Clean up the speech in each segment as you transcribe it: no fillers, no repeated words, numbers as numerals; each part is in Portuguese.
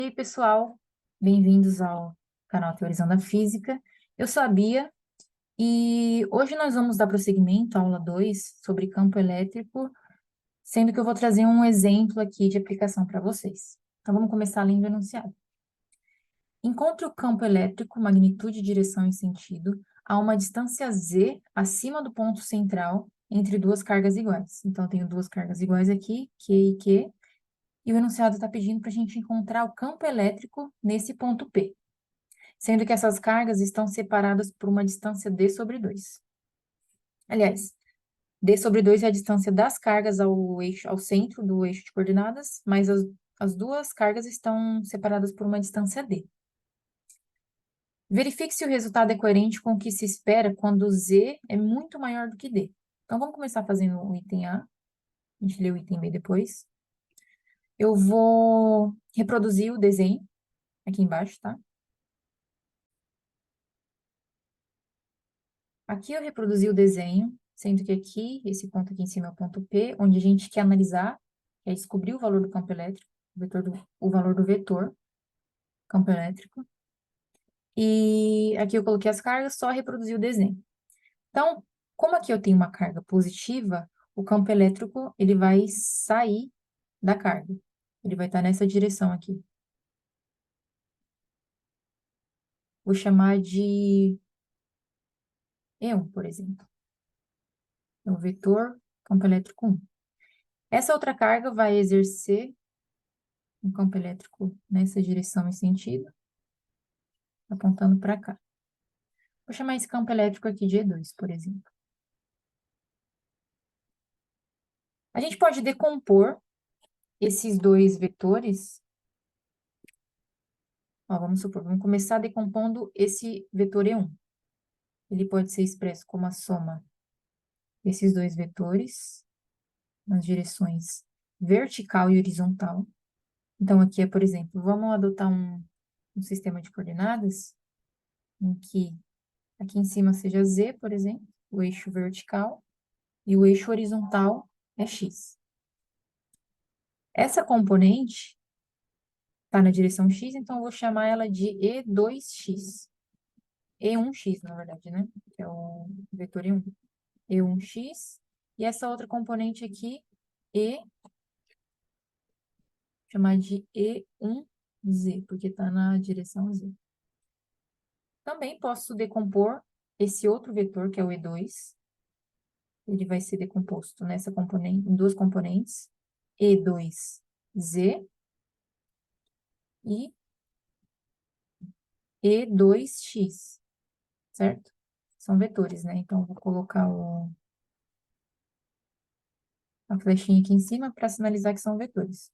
E aí, pessoal, bem-vindos ao canal Teorizando a Física. Eu sou a Bia e hoje nós vamos dar prosseguimento à aula 2 sobre campo elétrico, sendo que eu vou trazer um exemplo aqui de aplicação para vocês. Então vamos começar lendo o enunciado. Encontre o campo elétrico, magnitude, direção e sentido a uma distância z acima do ponto central entre duas cargas iguais. Então eu tenho duas cargas iguais aqui, Q e Q, e o enunciado está pedindo para a gente encontrar o campo elétrico nesse ponto P, sendo que essas cargas estão separadas por uma distância d sobre 2. Aliás, d sobre 2 é a distância das cargas ao eixo, ao centro do eixo de coordenadas, mas as duas cargas estão separadas por uma distância d. Verifique se o resultado é coerente com o que se espera quando z é muito maior do que d. Então, vamos começar fazendo o item A. A gente lê o item B depois. Eu vou reproduzir o desenho aqui embaixo, tá? Aqui eu reproduzi o desenho, sendo que aqui, esse ponto aqui em cima é o ponto P, onde a gente quer analisar, quer descobrir o valor do campo elétrico, o valor do vetor, campo elétrico. E aqui eu coloquei as cargas, só reproduzi o desenho. Então, como aqui eu tenho uma carga positiva, o campo elétrico, ele vai sair da carga. Ele vai estar nessa direção aqui. Vou chamar de E1, por exemplo. É o vetor campo elétrico 1. Essa outra carga vai exercer um campo elétrico nessa direção e sentido, apontando para cá. Vou chamar esse campo elétrico aqui de E2, por exemplo. A gente pode decompor esses dois vetores. Ó, vamos supor, vamos começar decompondo esse vetor E1. Ele pode ser expresso como a soma desses dois vetores nas direções vertical e horizontal. Então, aqui é, por exemplo, vamos adotar um sistema de coordenadas em que aqui em cima seja Z, por exemplo, o eixo vertical, e o eixo horizontal é X. Essa componente está na direção X, então eu vou chamar ela de E2X. E1X, na verdade, né? Que é o vetor E1. E1X. E essa outra componente aqui, chamar de E1Z, porque está na direção Z. Também posso decompor esse outro vetor, que é o E2. Ele vai ser decomposto nessa componente, em duas componentes, E2Z e E2X, certo? São vetores, né? Então, eu vou colocar a flechinha aqui em cima para sinalizar que são vetores.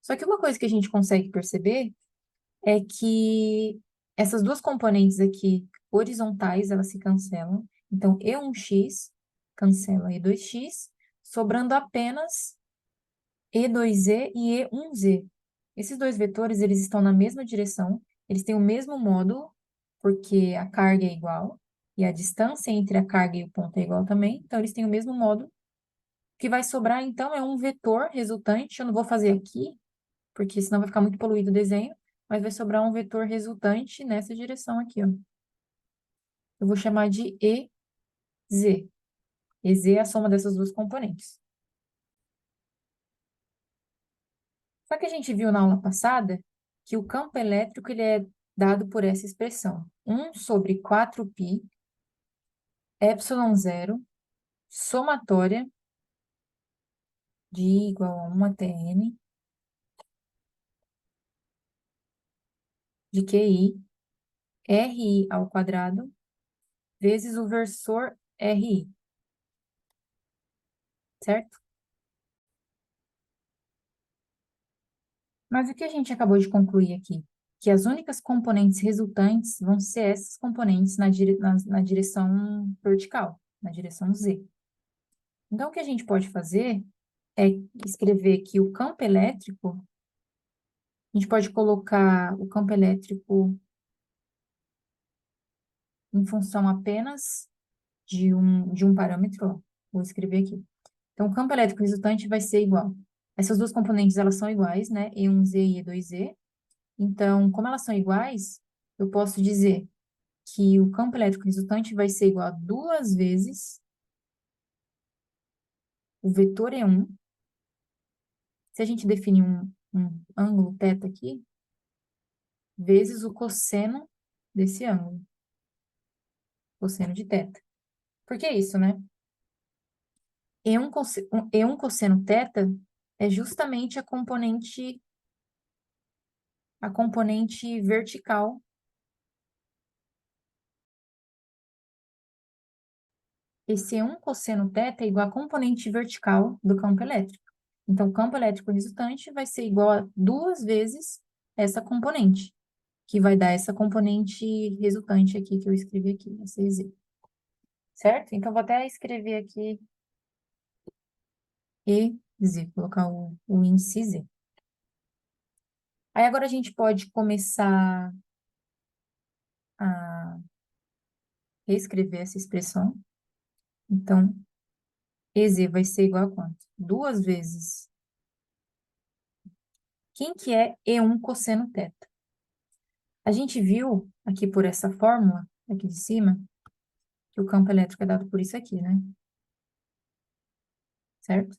Só que uma coisa que a gente consegue perceber é que essas duas componentes aqui horizontais, elas se cancelam. Então, E1x cancela E2x, sobrando apenas E2z e E1z. Esses dois vetores, eles estão na mesma direção, eles têm o mesmo módulo, porque a carga é igual, e a distância entre a carga e o ponto é igual também, então eles têm o mesmo módulo. O que vai sobrar, então, é um vetor resultante, eu não vou fazer aqui, porque senão vai ficar muito poluído o desenho, mas vai sobrar um vetor resultante nessa direção aqui, ó. Eu vou chamar de EZ. EZ é a soma dessas duas componentes. Só que a gente viu na aula passada que o campo elétrico ele é dado por essa expressão. 1 sobre 4π, epsilon zero, somatória de I igual a 1 até N, de QI, RI ao quadrado, vezes o versor RI, certo? Mas o que a gente acabou de concluir aqui? Que as únicas componentes resultantes vão ser essas componentes na direção vertical, na direção Z. Então, o que a gente pode fazer é escrever que o campo elétrico, a gente pode colocar o campo elétrico em função apenas de um parâmetro, ó. Vou escrever aqui. Então, o campo elétrico resultante vai ser igual Essas duas componentes, elas são iguais, né? E1Z e E2Z. Então, como elas são iguais, eu posso dizer que o campo elétrico resultante vai ser igual a duas vezes o vetor E1. Se a gente definir um ângulo θ aqui, vezes o cosseno desse ângulo, cosseno de θ. Por que isso, né? E1 cosseno θ é justamente a componente vertical. Esse E1 cosseno θ é igual à componente vertical do campo elétrico. Então, o campo elétrico resultante vai ser igual a duas vezes essa componente, que vai dar essa componente resultante aqui que eu escrevi aqui, essa EZ. Certo? Então, vou até escrever aqui EZ, colocar o índice Z. Aí, agora a gente pode começar a reescrever essa expressão. Então, EZ vai ser igual a quanto? Duas vezes. Quem que é E1 cosseno θ? A gente viu aqui por essa fórmula, aqui de cima, que o campo elétrico é dado por isso aqui, né? Certo?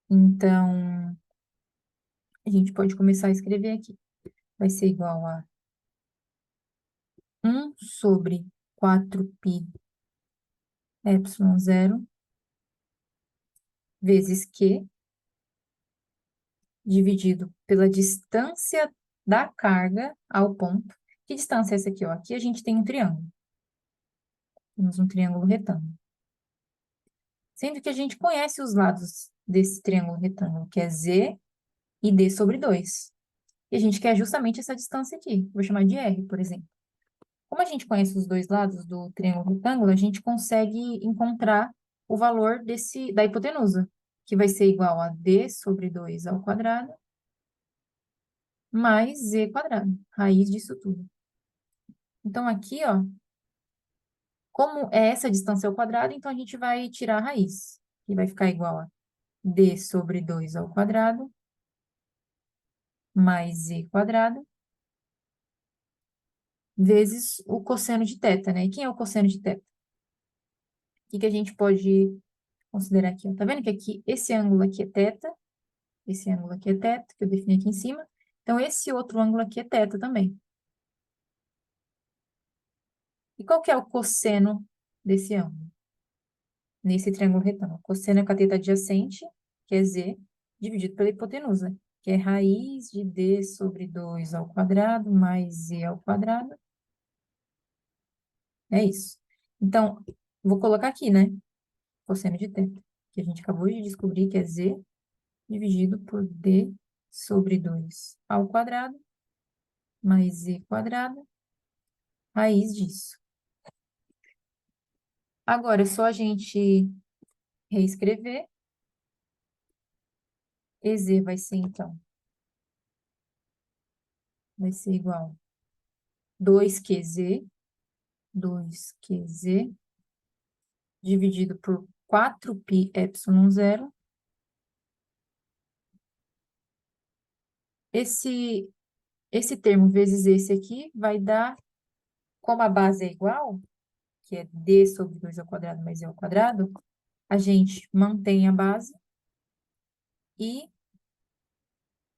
Então, a gente pode começar a escrever aqui. Vai ser igual a 1 sobre 4π epsilon zero vezes Q dividido pela distância da carga ao ponto. Que distância é essa aqui, ó? Aqui a gente tem um triângulo. Temos um triângulo retângulo. Sendo que a gente conhece os lados desse triângulo retângulo, que é Z e D sobre 2. E a gente quer justamente essa distância aqui. Vou chamar de R, por exemplo. Como a gente conhece os dois lados do triângulo retângulo, a gente consegue encontrar o valor da hipotenusa, que vai ser igual a D sobre 2 ao quadrado, mais Z quadrado, raiz disso tudo. Então, aqui, ó, como é essa distância ao quadrado, então a gente vai tirar a raiz, que vai ficar igual a D sobre 2 ao quadrado, mais Z quadrado, vezes o cosseno de θ, né? E quem é o cosseno de θ? O que a gente pode considerar aqui? Ó? Tá vendo que aqui, esse ângulo aqui é θ, esse ângulo aqui é θ, que eu defini aqui em cima. Então, esse outro ângulo aqui é θ também. E qual que é o cosseno desse ângulo? Nesse triângulo retângulo. Cosseno é o cateto adjacente, que é Z, dividido pela hipotenusa, que é raiz de D sobre 2 ao quadrado, mais Z ao quadrado. É isso. Então, vou colocar aqui, né? Cosseno de θ, que a gente acabou de descobrir que é Z dividido por D sobre 2 ao quadrado, mais Z quadrado, raiz disso. Agora, é só a gente reescrever. EZ vai ser, então, vai ser igual a 2QZ, 2QZ, dividido por 4π epsilon zero. Esse termo vezes esse aqui vai dar, como a base é igual, que é D sobre 2 ao quadrado mais E ao quadrado, a gente mantém a base e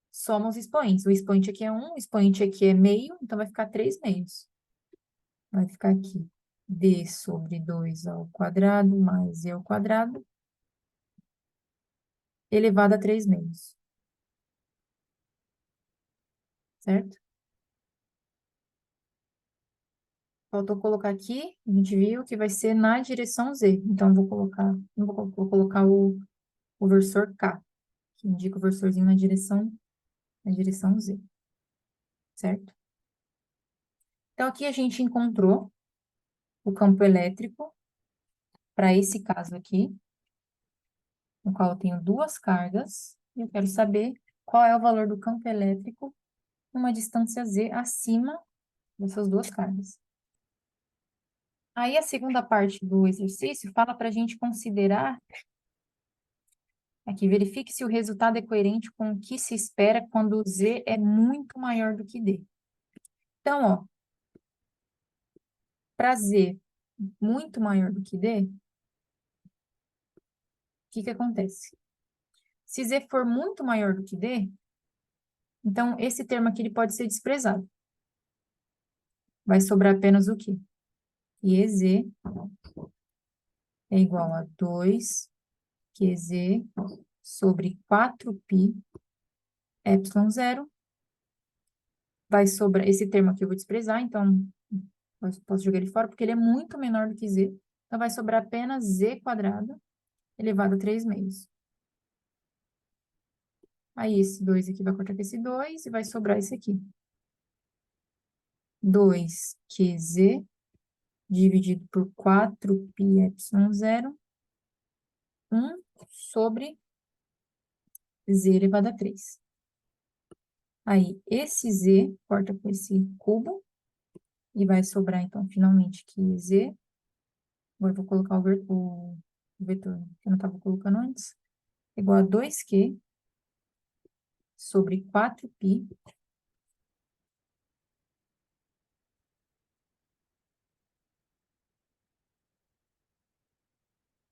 soma os expoentes. O expoente aqui é 1, o expoente aqui é meio, então vai ficar 3 meios. Vai ficar aqui D sobre 2 ao quadrado mais E ao quadrado, elevado a 3 meios. Certo? Faltou colocar aqui, a gente viu que vai ser na direção Z. Então, vou colocar o versor K, que indica o versorzinho na direção Z. Certo? Então, aqui a gente encontrou o campo elétrico para esse caso aqui, no qual eu tenho duas cargas, e eu quero saber qual é o valor do campo elétrico numa distância Z acima dessas duas cargas. Aí, a segunda parte do exercício fala para a gente considerar Aqui, verifique se o resultado é coerente com o que se espera quando Z é muito maior do que D. Então, ó, para Z muito maior do que D, o que que acontece? Se Z for muito maior do que D, então esse termo aqui ele pode ser desprezado. Vai sobrar apenas o quê? Que EZ é igual a 2QZ sobre 4π epsilon zero. Vai sobrar, esse termo aqui eu vou desprezar, então eu posso jogar ele fora, porque ele é muito menor do que Z. Então, vai sobrar apenas Z quadrado elevado a 3 meios. Aí, esse 2 aqui vai cortar com esse 2 e vai sobrar esse aqui. 2QZ dividido por 4π epsilon zero, 1 sobre Z elevado a 3. Aí, esse Z corta com esse cubo e vai sobrar, então, finalmente, que Z. Agora, eu vou colocar o vetor que eu não estava colocando antes. Igual a 2Q sobre 4π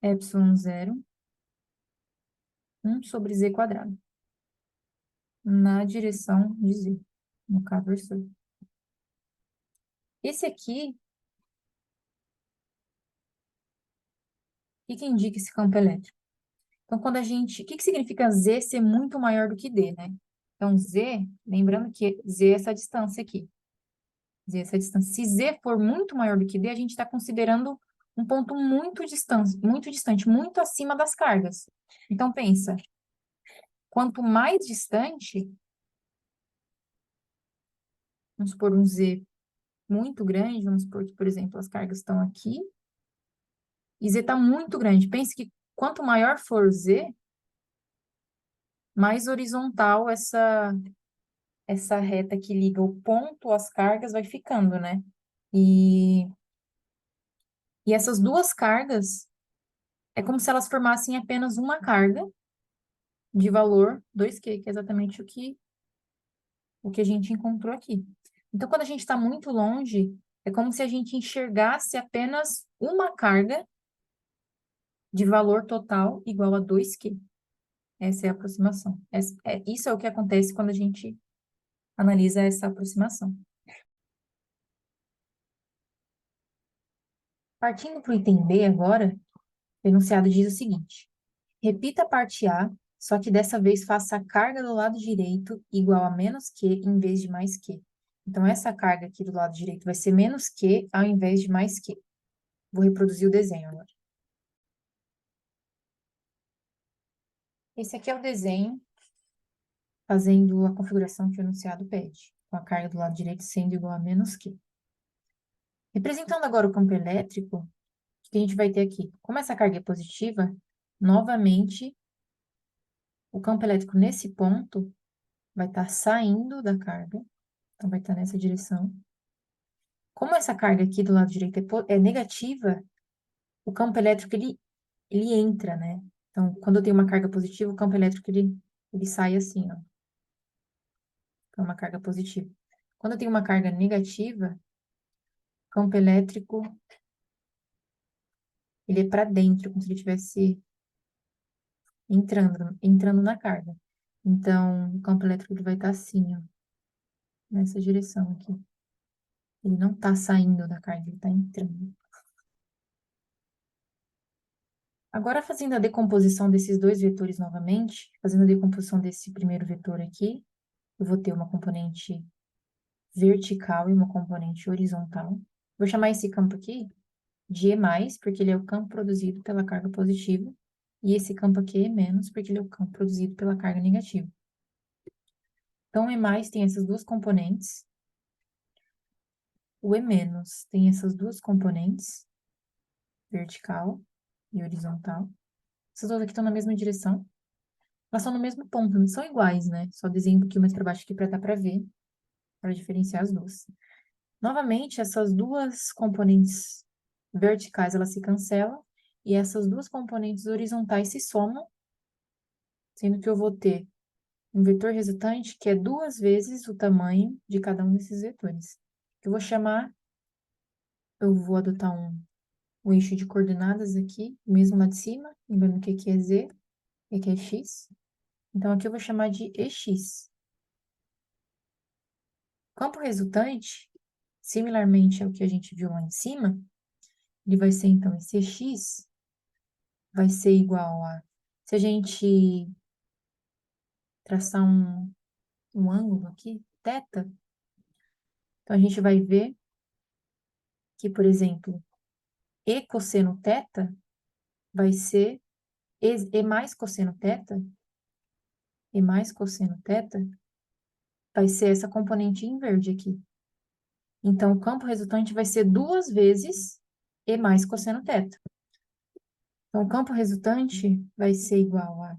epsilon zero, 1 sobre Z quadrado, na direção de Z, no caso versor. Esse aqui, o que indica esse campo elétrico? Então, quando a gente... O que significa Z ser muito maior do que D, né? Então, Z, lembrando que Z é essa distância aqui. Z é essa distância. Se Z for muito maior do que D, a gente está considerando um ponto muito distante, muito acima das cargas. Então, pensa, quanto mais distante, vamos supor um Z muito grande, vamos supor que, por exemplo, as cargas estão aqui, e Z está muito grande. Pense que quanto maior for Z, mais horizontal essa reta que liga o ponto às cargas vai ficando, né? E, e essas duas cargas, é como se elas formassem apenas uma carga de valor 2Q, que é exatamente o que a gente encontrou aqui. Então, quando a gente está muito longe, é como se a gente enxergasse apenas uma carga de valor total igual a 2Q. Essa é a aproximação. Isso é o que acontece quando a gente analisa essa aproximação. Partindo para o item B agora, o enunciado diz o seguinte: repita a parte A, só que dessa vez faça a carga do lado direito igual a menos Q em vez de mais Q. Então, essa carga aqui do lado direito vai ser menos Q ao invés de mais Q. Vou reproduzir o desenho agora. Esse aqui é o desenho fazendo a configuração que o enunciado pede, com a carga do lado direito sendo igual a menos Q. Representando agora o campo elétrico, o que a gente vai ter aqui? Como essa carga é positiva, novamente, o campo elétrico nesse ponto vai estar saindo da carga, então vai estar nessa direção. Como essa carga aqui do lado direito é negativa, o campo elétrico ele entra, né? Então, quando eu tenho uma carga positiva, o campo elétrico ele sai assim, ó. É uma carga positiva. Quando eu tenho uma carga negativa, o campo elétrico ele é para dentro, como se ele estivesse entrando na carga. Então, o campo elétrico ele vai estar assim, ó, nessa direção aqui. Ele não está saindo da carga, ele está entrando. Agora, fazendo a decomposição desses dois vetores novamente, fazendo a decomposição desse primeiro vetor aqui, eu vou ter uma componente vertical e uma componente horizontal. Vou chamar esse campo aqui de E+, porque ele é o campo produzido pela carga positiva, e esse campo aqui é E-, porque ele é o campo produzido pela carga negativa. Então, o E+ tem essas duas componentes, o E- tem essas duas componentes, vertical e horizontal. Essas duas aqui estão na mesma direção. Elas estão no mesmo ponto, não são iguais, né? Só desenho um pouquinho mais para baixo aqui para dar para ver, para diferenciar as duas. Novamente, essas duas componentes verticais, elas se cancelam, e essas duas componentes horizontais se somam sendo que eu vou ter um vetor resultante que é duas vezes o tamanho de cada um desses vetores. Eu vou chamar, eu vou adotar um eixo de coordenadas aqui, mesmo lá de cima, lembrando que aqui é z e aqui é x. Então, aqui eu vou chamar de EX. Campo resultante, similarmente ao que a gente viu lá em cima, ele vai ser, então, esse EX vai ser igual a... Se a gente traçar um ângulo aqui, θ, então a gente vai ver que, por exemplo, E cosseno θ vai ser E mais cosseno θ, E mais cosseno θ vai ser essa componente em verde aqui. Então, o campo resultante vai ser duas vezes E mais cosseno θ. Então, o campo resultante vai ser igual a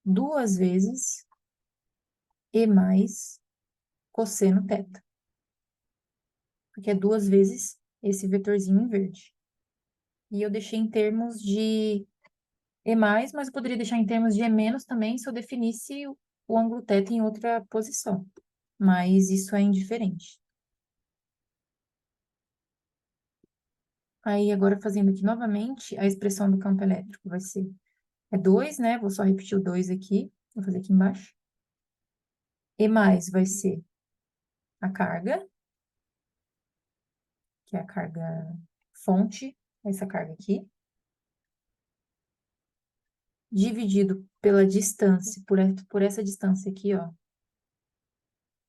duas vezes E mais cosseno θ, porque é duas vezes esse vetorzinho em verde. E eu deixei em termos de E mais, mas eu poderia deixar em termos de E menos também se eu definisse o ângulo θ em outra posição. Mas isso é indiferente. Aí, agora fazendo aqui novamente, a expressão do campo elétrico vai ser... É 2, né? Vou só repetir o 2 aqui. Vou fazer aqui embaixo. E mais vai ser a carga, que é a carga fonte, essa carga aqui, dividido pela distância, por essa distância aqui, ó.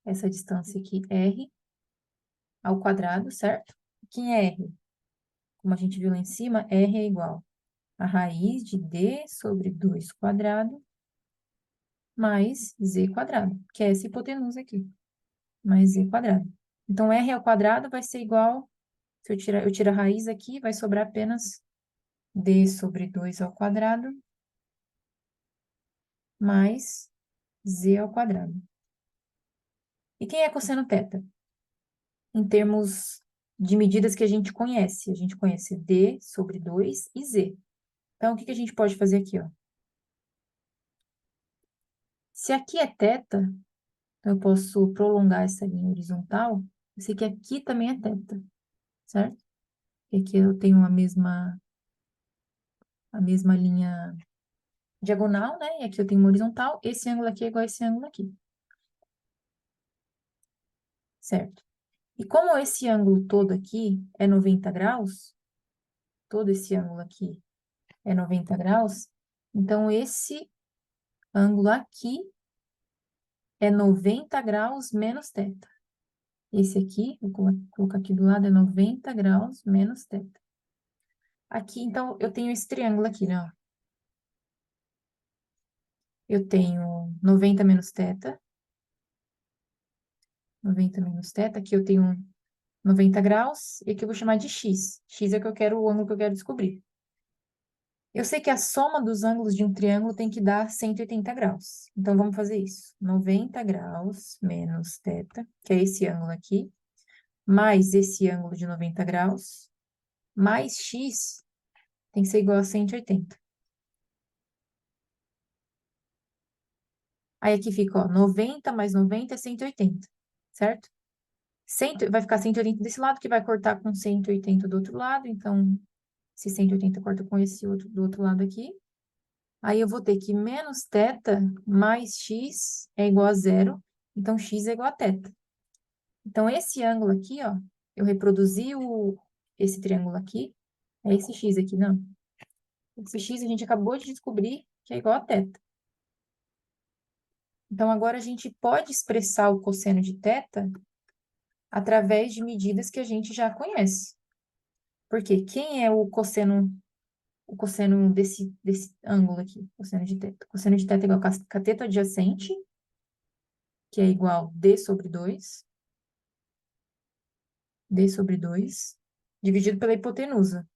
Essa distância aqui, R, ao quadrado, certo? Quem é R? Como a gente viu lá em cima, R é igual a raiz de D sobre 2 quadrado mais Z quadrado, que é essa hipotenusa aqui, mais Z quadrado. Então, R ao quadrado vai ser igual, se eu tiro a raiz aqui, vai sobrar apenas D sobre 2 ao quadrado mais Z ao quadrado. E quem é cosseno θ? Em termos de medidas que a gente conhece. A gente conhece D sobre 2 e Z. Então, o que que a gente pode fazer aqui, ó? Se aqui é θ, então eu posso prolongar essa linha horizontal. Eu sei que aqui também é θ, certo? E aqui eu tenho a mesma linha diagonal, né? E aqui eu tenho uma horizontal. Esse ângulo aqui é igual a esse ângulo aqui, certo? E como esse ângulo todo aqui é 90 graus, todo esse ângulo aqui é 90 graus, então esse ângulo aqui é 90 graus menos θ. Esse aqui, vou colocar aqui do lado, é 90 graus menos θ. Aqui, então, eu tenho esse triângulo aqui, né? Ó. Eu tenho 90 menos θ, 90 menos θ, aqui eu tenho 90 graus, e aqui eu vou chamar de x. X é que eu quero, o ângulo que eu quero descobrir. Eu sei que a soma dos ângulos de um triângulo tem que dar 180 graus. Então, vamos fazer isso. 90 graus menos θ, que é esse ângulo aqui, mais esse ângulo de 90 graus, mais x, tem que ser igual a 180. Aí aqui fica, ó, 90 mais 90 é 180, certo? Vai ficar 180 desse lado, que vai cortar com 180 do outro lado. Então, se 180 corta com esse outro do outro lado aqui. Aí eu vou ter que menos θ mais x é igual a zero. Então, x é igual a θ. Então, esse ângulo aqui, ó, eu reproduzi esse triângulo aqui. É esse x aqui, não. Esse x a gente acabou de descobrir que é igual a θ. Então, agora a gente pode expressar o cosseno de θ através de medidas que a gente já conhece. Porque quem é o cosseno desse ângulo aqui? Cosseno de θ. Cosseno de θ é igual a cateto adjacente, que é igual a D sobre 2, dividido pela hipotenusa.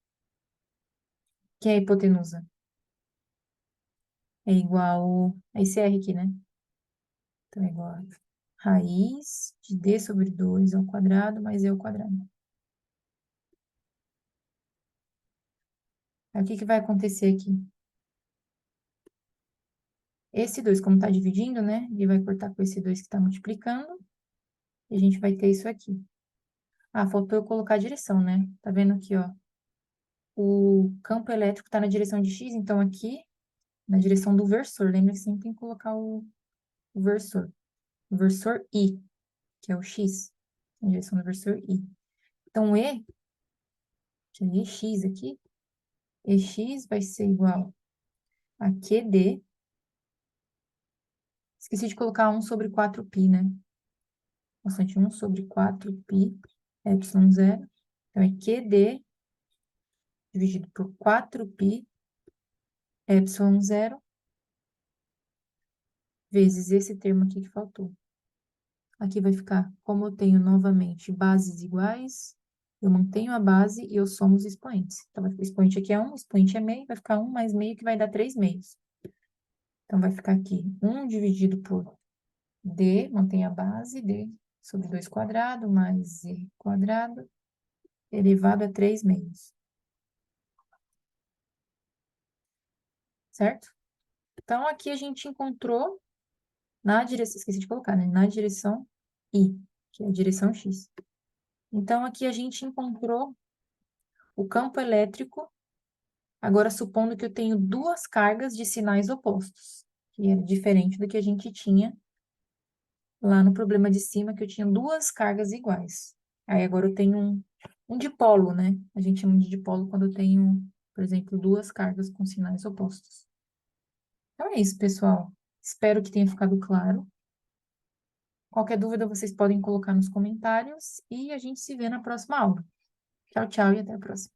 Que é a hipotenusa? É igual a esse R aqui, né? Então, é igual a raiz de D sobre 2 ao quadrado mais E ao quadrado. Aí, o que que vai acontecer aqui? Esse 2 como está dividindo, né? Ele vai cortar com esse 2 que está multiplicando. E a gente vai ter isso aqui. Ah, faltou eu colocar a direção, né? Tá vendo aqui, ó? O campo elétrico está na direção de X, então aqui, na direção do versor. Lembra que sempre tem que colocar o versor. O versor I, que é o X. Na direção do versor I. Então, deixa eu ver, X aqui. EX vai ser igual a QD. Esqueci de colocar 1 sobre 4π, né? Bastante 1 sobre 4π, ε0. Então, é QD dividido por 4π, ε0, vezes esse termo aqui que faltou. Aqui vai ficar, como eu tenho novamente bases iguais, eu mantenho a base e eu somo os expoentes. Então, o expoente aqui é 1, o expoente é meio, vai ficar 1 mais meio, que vai dar 3 meios. Então, vai ficar aqui 1 dividido por D, mantém a base, D sobre 2 quadrado, mais Z quadrado, elevado a 3 meios. Certo? Então, aqui a gente encontrou na direção, esqueci de colocar, né? Na direção I, que é a direção X. Então, aqui a gente encontrou o campo elétrico, agora supondo que eu tenho duas cargas de sinais opostos, que é diferente do que a gente tinha lá no problema de cima, que eu tinha duas cargas iguais. Aí agora eu tenho um dipolo, né? A gente chama de dipolo quando eu tenho, por exemplo, duas cargas com sinais opostos. Então é isso, pessoal. Espero que tenha ficado claro. Qualquer dúvida vocês podem colocar nos comentários e a gente se vê na próxima aula. Tchau, tchau e até a próxima.